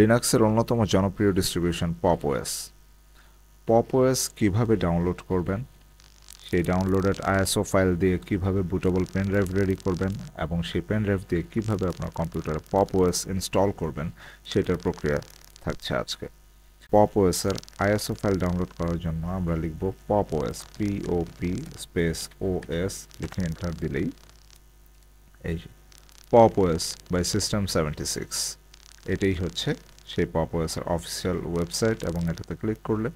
লিনাক্সের অন্যতম জনপ্রিয় distribution pop OS. Pop OS কীভাবে ডাউনলোড করবেন, সেই ডাউনলোডেড আইএসও ফাইল দিয়ে কিভাবে বুটেবল পেন ড্রাইভ রেডি করবেন এবং সেই পেন ড্রাইভ দিয়ে কিভাবে আপনার কম্পিউটারে পপ ওএস ইনস্টল করবেন সেটার প্রক্রিয়া থাকছে আজকে। পপ ওএস এর আইএসও ফাইল ডাউনলোড করার জন্য আমরা লিখব pop OS, POP space OS লিখে এন্টার দিলেই এই পপ ওএস বাই সিস্টেম 76 এটাই হচ্ছে সেই পপ ওএস এর অফিসিয়াল ওয়েবসাইট এবং এটাতে ক্লিক করলে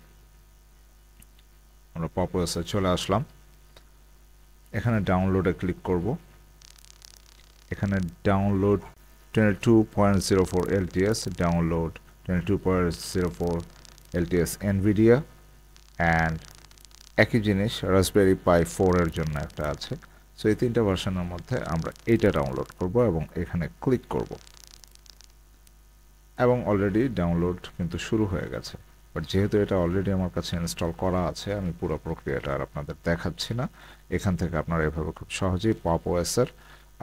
আমরা পপ ওএস এ চলে আসলাম। এখানে ডাউনলোডে ক্লিক করব। এখানে download 22.04 LTS, download 22.04 LTS NVIDIA and একই জিনিস রাসবেরি পাই 4 এর জন্য একটা আছে। সো এই তিনটা ভার্সনের মধ্যে আমরা এইটা ডাউনলোড করব এবং এখানে ক্লিক করব এবং অলরেডি ডাউনলোড কিন্তু শুরু হয়ে গেছে। বাট যেহেতু এটা অলরেডি আমার কাছে ইনস্টল করা আছে, আমি পুরো প্রক্রিয়াটা আর আপনাদের দেখাচ্ছি না। এখান থেকে আপনারা এভাবে খুব সহজেই পপ ওএস এর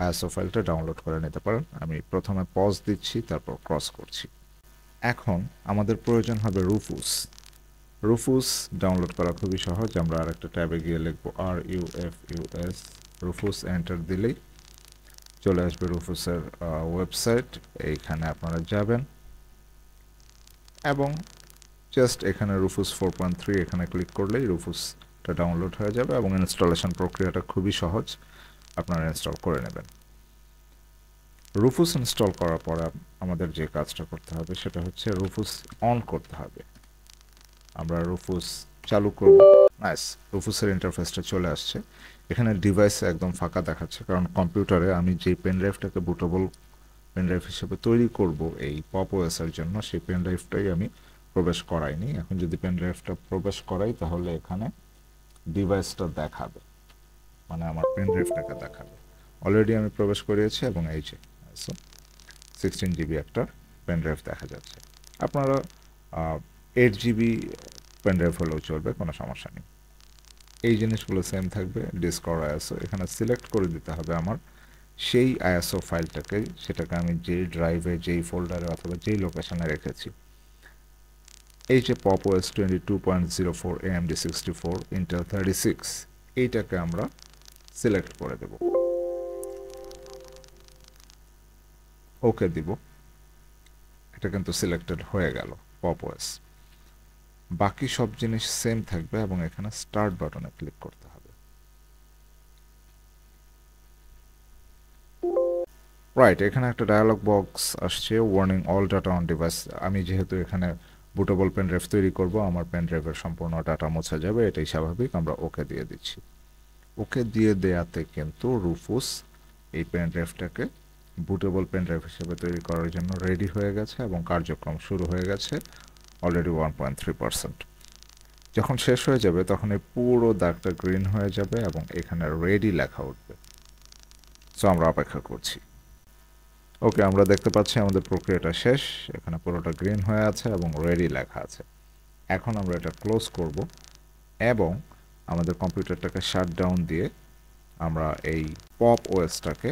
আইএসও ফাইলটা ডাউনলোড করে নিতে পারেন। আমি প্রথমে পজ দিচ্ছি, তারপর ক্রস করছি। এখন আমাদের প্রয়োজন হবে রুফুস। রুফুস ডাউনলোড করা খুবই সহজ। আমরা আরেকটা ট্যাবে গিয়ে লিখব RUFUS, রুফুস এন্টার দিলেই চলে আসবে রুফুসের ওয়েবসাইট। এইখানে আপনারা যাবেন এবং জাস্ট এখানে রুফুস 4.3 এখানে ক্লিক করলেই রুফুসটা ডাউনলোড হয়ে যাবে এবং ইনস্টলেশন প্রক্রিয়াটা খুবই সহজ, আপনারা ইনস্টল করে নেবেন। রুফুস ইনস্টল করার পরে আমাদের যে কাজটা করতে হবে সেটা হচ্ছে রুফুস অন করতে হবে। আমরা রুফুস চালু করব। নাইস, রুফুসের ইন্টারফেসটা চলে আসছে। এখানে ডিভাইস একদম ফাঁকা দেখাচ্ছে, কারণ কম্পিউটারে আমি যে পেন ড্রাইভটাকে বুটেবল পেন ড্রাইভ হিসেবে তৈরি করব এই পপ ওএস এর জন্য, সেই পেন ড্রাইভটাই আমি প্রবেশ করাইনি। এখন যদি পেন ড্রাইভটা প্রবেশ করাই তাহলে এখানে ডিভাইসটা দেখাবে, মানে আমার পেন ড্রাইভটাকে দেখাবে। অলরেডি আমি প্রবেশ করিয়েছি এবং এই যে 16 GB একটা পেন ড্রাইভ দেখা যাচ্ছে। আপনারা 8 GB পেন ড্রাইভ হলেও চলবে, কোনো সমস্যা নেই। এই জিনিসগুলো সেম থাকবে। ডিসকর আইএসও এখানে সিলেক্ট করে দিতে হবে আমার সেই আইএসও ফাইলটাকে, সেটাকে আমি যেই ড্রাইভে, যেই ফোল্ডারে অথবা যেই লোকেশনে রেখেছি। এই যে পপ ওএস 22.04 AMD 64 Intel 36 এইটাকে আমরা সিলেক্ট করে দেব, ওকে দিব। এটা কিন্তু সিলেক্টেড হয়ে গেল পপ ওএস। বাকি সব জিনিস সেম থাকবে এবং এখানে স্টার্ট বাটনে ক্লিক করতে হবে। রাইট, এখানে একটা ডায়ালগ বক্স আসছে, warning all data on device. আমি যেহেতু এখানে বুটেবল পেন ড্রাইভ তৈরি করব, আমার পেন ড্রাইভের সম্পূর্ণ ডাটা মোছা যাবে, এটাই স্বাভাবিক। আমরা ওকে দিয়ে দিচ্ছি। ওকে দিয়ে দেয়াতে কিন্তু রুফুস এই পেন ড্রাইভটাকে বুটেবল পেন ড্রাইভ হিসেবে তৈরি করার জন্য রেডি হয়ে গেছে এবং কার্যক্রম শুরু হয়ে গেছে অলরেডি 1.3%। যখন শেষ হয়ে যাবে তখন এই পুরো দাগটা গ্রিন হয়ে যাবে এবং এখানে রেডি লেখা উঠবে। সো আমরা অপেক্ষা করছি। ওকে, আমরা দেখতে পাচ্ছি আমাদের প্রক্রিয়াটা শেষ। এখানে পুরোটা গ্রিন হয়ে আছে এবং রেডি লেখা আছে। এখন আমরা এটা ক্লোজ করব এবং আমাদের কম্পিউটারটাকে শাটডাউন দিয়ে আমরা এই পপ ওএসটাকে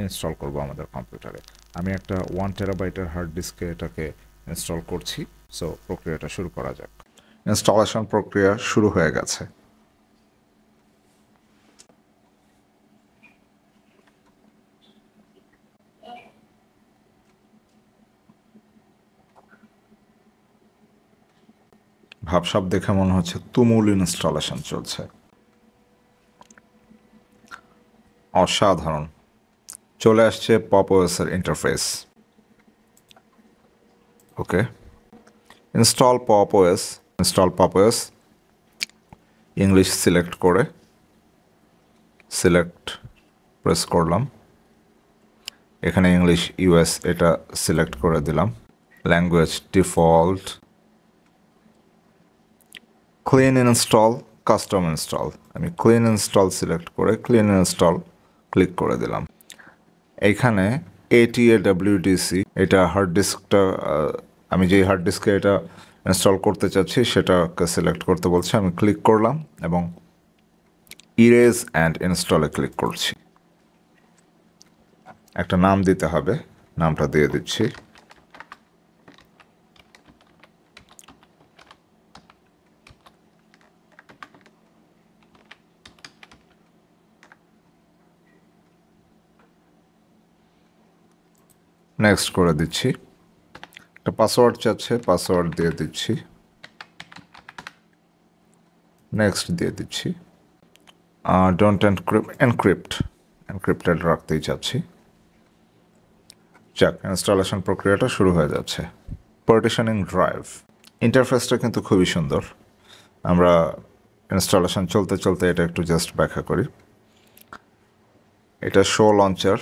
ইনস্টল করব আমাদের কম্পিউটারে। আমি একটা 1 টেরাবাইটের হার্ড ডিস্কে এটাকে ইনস্টল করছি। সো প্রক্রিয়াটা শুরু করা যাক। ইনস্টলেশন প্রক্রিয়া শুরু হয়ে গেছে। ভাবসাব দেখে মনে হচ্ছে তুমুল ইনস্টলেশন চলছে। অসাধারণ। চলে আসছে পপ ওএস এর ইন্টারফেস। Okay, install pop OS. Install pop OS English select করে সিলেক্ট প্রেস করলাম। এখানে ইংলিশ ইউএস এটা সিলেক্ট করে দিলাম। Language default. Clean install, custom install. আমি ক্লিন ইনস্টল সিলেক্ট করে ক্লিন ইনস্টল ক্লিক করে দিলাম। এইখানে ATAWDC এটা হার্ড ডিস্কটা, আমি যেই হার্ড ডিস্কে এটা ইনস্টল করতে চাচ্ছি সেটাকে সিলেক্ট করতে বলছে। আমি ক্লিক করলাম এবং ইরেজ অ্যান্ড ইনস্টলে ক্লিক করছি। একটা নাম দিতে হবে, নামটা দিয়ে দিচ্ছি নেক্সট করে দিচ্ছি। একটা পাসওয়ার্ড চাচ্ছে, পাসওয়ার্ড দিয়ে দিচ্ছি, নেক্সট দিয়ে দিচ্ছি। ডোন্ট এনক্রিপ্টেড রাখতেই চাচ্ছি। যাক, ইনস্টলেশন প্রক্রিয়াটা শুরু হয়ে যাচ্ছে। পার্টিশনিং ড্রাইভ ইন্টারফেসটা কিন্তু খুবই সুন্দর। আমরা ইনস্টলেশন চলতে চলতে এটা একটু জাস্ট ব্যাখ্যা করি। এটা শো লঞ্চার,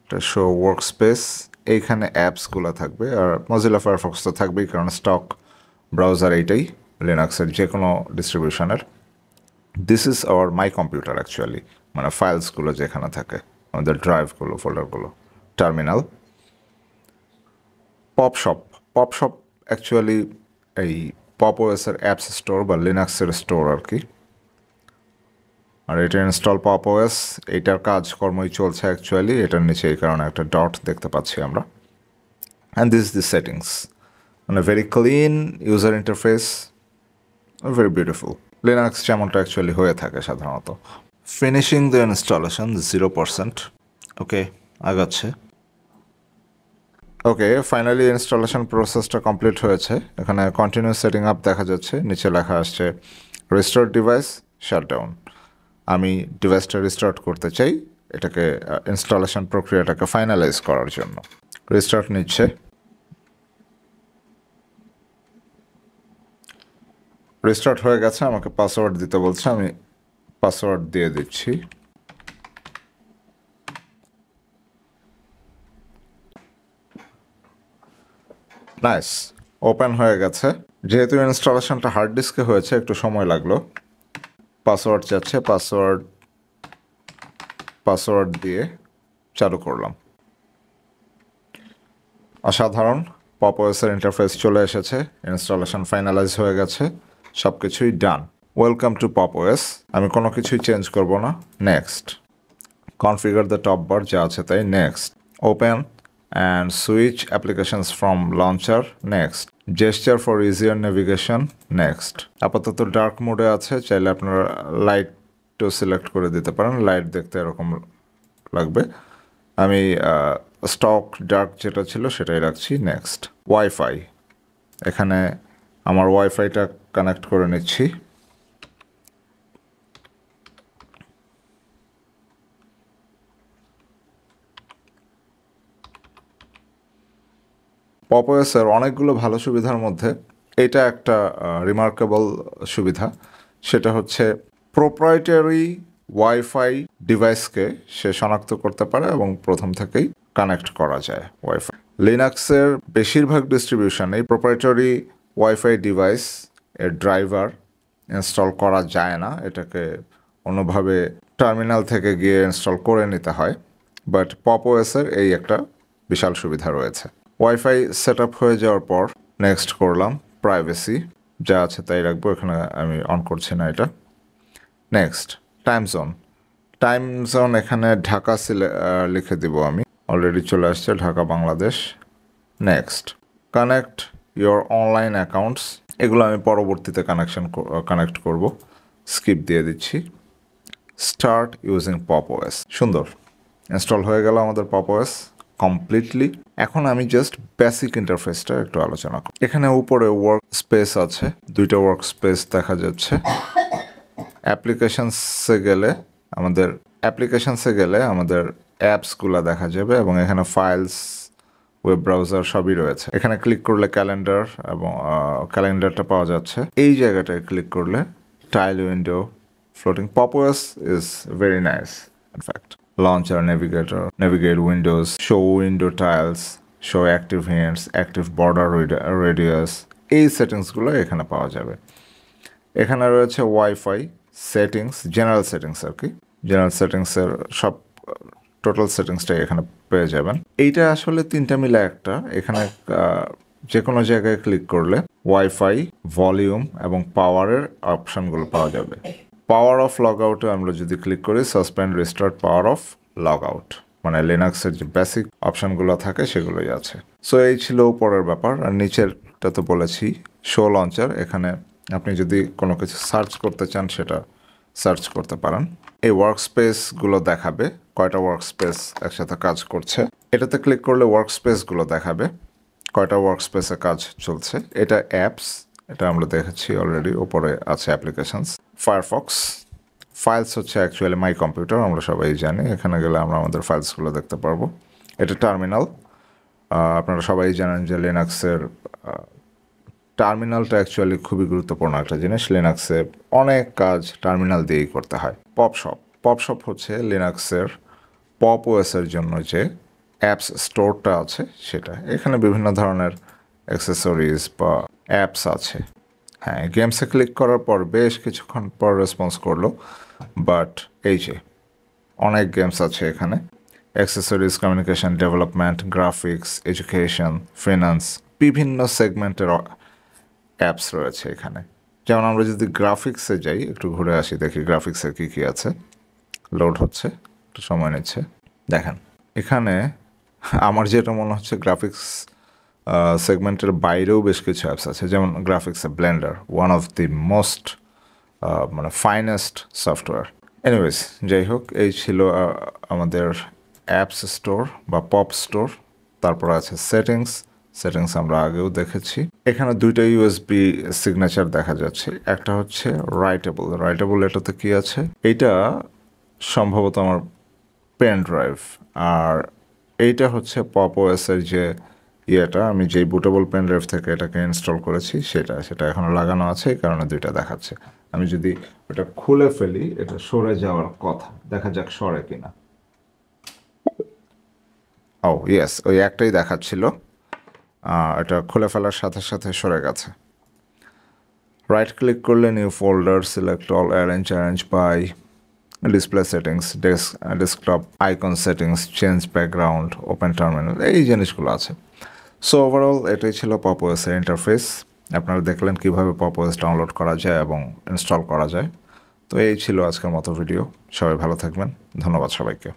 এটা শো ওয়ার্কস্পেস, এইখানে অ্যাপসগুলো থাকবে, আর মজিলা ফায়ারফক্স তো থাকবেই, কারণ স্টক ব্রাউজার এইটাই লিনাক্সের যে কোনো ডিস্ট্রিবিউশনের। This is our my computer actually, মানে ফাইলসগুলো যেখানে থাকে, আমাদের ড্রাইভগুলো, ফোল্ডারগুলো। টার্মিনাল, পপশপ অ্যাকচুয়ালি এই পপ ওএসের অ্যাপস স্টোর বা লিনাক্সের স্টোর আর কি। আর এটা ইনস্টল পপ ওএস, এইটার কাজকর্মই চলছে অ্যাকচুয়ালি। এটার নিচে এই কারণে একটা ডট দেখতে পাচ্ছি আমরা। And this is the settings, মানে very clean user interface, very beautiful. Linux যেমনটা অ্যাকচুয়ালি হয়ে থাকে সাধারণত। Finishing the installation 0%। ওকে, আগাচ্ছে। ওকে, ফাইনালি ইনস্টলেশন প্রসেসটা কমপ্লিট হয়েছে। এখানে কন্টিনিউ সেটিং আপ দেখা যাচ্ছে, নিচে লেখা আসছে রিস্টোর ডিভাইস শাটডাউন। আমি ডিভাইসটা রিস্টার্ট করতে চাই এটাকে, ইনস্টলেশন প্রক্রিয়াটাকে ফাইনালাইজ করার জন্য। রিস্টার্ট নিচ্ছে। রিস্টার্ট হয়ে গেছে, আমাকে পাসওয়ার্ড দিতে বলছে, আমি পাসওয়ার্ড দিয়ে দিচ্ছি। নাইস, ওপেন হয়ে গেছে। যেহেতু ইনস্টলেশনটা হার্ড ডিস্কে হয়েছে একটু সময় লাগলো। পাসওয়ার্ড চাচ্ছে, পাসওয়ার্ড দিয়ে চালু করলাম। অসাধারণ, পপ ওএসের ইন্টারফেস চলে এসেছে, ইনস্টলেশন ফাইনালাইজ হয়ে গেছে, সব কিছুই done. Welcome to pop OS. আমি কোনো কিছুই চেঞ্জ করব না। Next. Configure the top bar, যা আছে তাই। Next. Open and switch applications from launcher. Next. Gesture for easier navigation. Next. আপাতত ডার্ক মোডে আছে, চাইলে আপনারা লাইটও সিলেক্ট করে দিতে পারেন, লাইট দেখতে এরকম লাগবে। আমি স্টক ডার্ক যেটা ছিল সেটাই রাখছি। নেক্সট। ওয়াইফাই, এখানে আমার ওয়াইফাইটা কানেক্ট করে নিচ্ছি। পপ ওএসের অনেকগুলো ভালো সুবিধার মধ্যে এটা একটা রিমার্কেবল সুবিধা, সেটা হচ্ছে প্রোপ্রাইটারি ওয়াইফাই ডিভাইসকে সে শনাক্ত করতে পারে এবং প্রথম থেকেই কানেক্ট করা যায় ওয়াইফাই। লিনাক্সের বেশিরভাগ ডিস্ট্রিবিউশনেই প্রোপ্রাইটারি ওয়াইফাই ডিভাইস এর ড্রাইভার ইনস্টল করা যায় না, এটাকে অন্যভাবে টার্মিনাল থেকে গিয়ে ইনস্টল করে নিতে হয়। বাট পপ ওএসের এই একটা বিশাল সুবিধা রয়েছে। ওয়াইফাই সেট আপ হয়ে যাওয়ার পর নেক্সট করলাম প্রাইভেসি, যা আছে তাই রাখবো, এখানে আমি অন করছি না এটা। নেক্সট। টাইম জোন এখানে ঢাকা লিখে দিব আমি, অলরেডি চলে আসছে Dhaka Bangladesh. Next. Connect your online accounts, এগুলো আমি পরবর্তীতে কানেক্ট করব, স্কিপ দিয়ে দিচ্ছি। Start using pop OS. সুন্দর, ইনস্টল হয়ে গেল আমাদের পপ ওএস কমপ্লিটলি। এখন আমি জাস্ট বেসিক ইন্টারফেসটা একটু আলোচনা করি। এখানে উপরে ওয়ার্ক স্পেস আছে, দুইটা ওয়ার্ক স্পেস দেখা যাচ্ছে। অ্যাপ্লিকেশনসে গেলে আমাদের অ্যাপসগুলো দেখা যাবে এবং এখানে ফাইলস, ওয়েব ব্রাউজার সবই রয়েছে। এখানে ক্লিক করলে ক্যালেন্ডার এবং ক্যালেন্ডারটা পাওয়া যাচ্ছে। এই জায়গাটায় ক্লিক করলে tile window, floating. Pop OS is very nice in fact. Launcher, navigate windows, show window tiles, show active hints, active border radius, এই সেটিংসগুলো এখানে পাওয়া যাবে। এখানে রয়েছে ওয়াইফাই সেটিংস, জেনারেল সেটিংস আর কি। জেনারেল সেটিংসের সব টোটাল সেটিংসটাই এখানে পেয়ে যাবেন। এইটা আসলে তিনটা মিলে একটা। এখানে যে কোনো জায়গায় ক্লিক করলে ওয়াইফাই, ভলিউম এবং পাওয়ারের অপশানগুলো পাওয়া যাবে। পাওয়ার অফ লগ আউটে আমরা যদি ক্লিক করি, suspend, restart, power of, log out, মানে লিনাক্সের যে বেসিক অপশানগুলো থাকে সেগুলোই আছে। সো এই ছিল উপরের ব্যাপার। আর নিচেরটা তো বলেছি, শো লঞ্চার। এখানে আপনি যদি কোনো কিছু সার্চ করতে চান সেটা সার্চ করতে পারেন। এই ওয়ার্কস্পেসগুলো দেখাবে, কয়টা ওয়ার্কস্পেস একসাথে কাজ করছে। এটাতে ক্লিক করলে ওয়ার্কস্পেসগুলো দেখাবে, কয়টা ওয়ার্কস্পেসে কাজ চলছে। এটা অ্যাপস, এটা আমরা দেখেছি অলরেডি, ওপরে আছে অ্যাপ্লিকেশনস। ফায়ারফক্স, ফাইলস হচ্ছে অ্যাকচুয়ালি মাই কম্পিউটার, আমরা সবাই জানি, এখানে গেলে আমরা আমাদের ফাইলসগুলো দেখতে পারবো। এটা টার্মিনাল, আপনারা সবাই জানেন যে লিনাক্সের টার্মিনালটা অ্যাকচুয়ালি খুবই গুরুত্বপূর্ণ একটা জিনিস। লিনাক্সে অনেক কাজ টার্মিনাল দিয়েই করতে হয়। পপশপ, পপশপ হচ্ছে লিনাক্সের পপ ওএসের জন্য যে অ্যাপস স্টোরটা আছে সেটা। এখানে বিভিন্ন ধরনের অ্যাক্সেসরিজ বা অ্যাপস আছে। হ্যাঁ, গেমসে ক্লিক করার পর বেশ কিছুক্ষণ পর রেসপন্স করলো, বাট এই যে অনেক গেমস আছে এখানে। Accessories, communication, development, graphics, education, finance, বিভিন্ন সেগমেন্টের অ্যাপস রয়েছে এখানে। যেমন আমরা যদি গ্রাফিক্সে যাই, একটু ঘুরে আসি, দেখি গ্রাফিক্সে কী কী আছে। লোড হচ্ছে, একটু সময় নিচ্ছে। দেখেন এখানে আমার যেটা মনে হচ্ছে গ্রাফিক্স সেগমেন্টের বাইরেও বেশ কিছু অ্যাপস আছে, যেমন গ্রাফিক্সে Blender, one of the most মানে ফাইনেস্ট সফটওয়্যার। এনিওয়েজ, যাই হোক, এই ছিল আমাদের অ্যাপস স্টোর বা পপ স্টোর। তারপর আছে সেটিংস, সেটিংস আমরা আগেও দেখেছি। এখানে দুইটা ইউএসবি সিগনেচার দেখা যাচ্ছে, একটা হচ্ছে রাইটেবল। রাইটেবল এটাতে কি আছে? এইটা সম্ভবত আমার পেন ড্রাইভ, আর এইটা হচ্ছে পপ ওএসের যে ইয়েটা, আমি যেই বুটেবল পেন ড্রাইভ থেকে এটাকে ইনস্টল করেছি সেটা এখনো লাগানো আছে, এই কারণে দুইটা দেখাচ্ছে। আমি যদি এটা খুলে ফেলি, এটা সরে যাওয়ার কথা, দেখা যাক সরে কিনা। ও ইয়েস, ওই একটাই দেখাচ্ছিল, এটা খুলে ফেলার সাথে সাথে সরে গেছে। রাইট ক্লিক করলে new folder, select all, arrange by, display settings, desktop icon settings, change background, open terminal, এই জিনিসগুলো আছে। সো ওভারঅল এটাই ছিল পপ ওএসের ইন্টারফেস। আপনারা দেখলেন কীভাবে পপ ওএস ডাউনলোড করা যায় এবং ইনস্টল করা যায়। তো এই ছিল আজকের মতো ভিডিও। সবাই ভালো থাকবেন, ধন্যবাদ সবাইকে।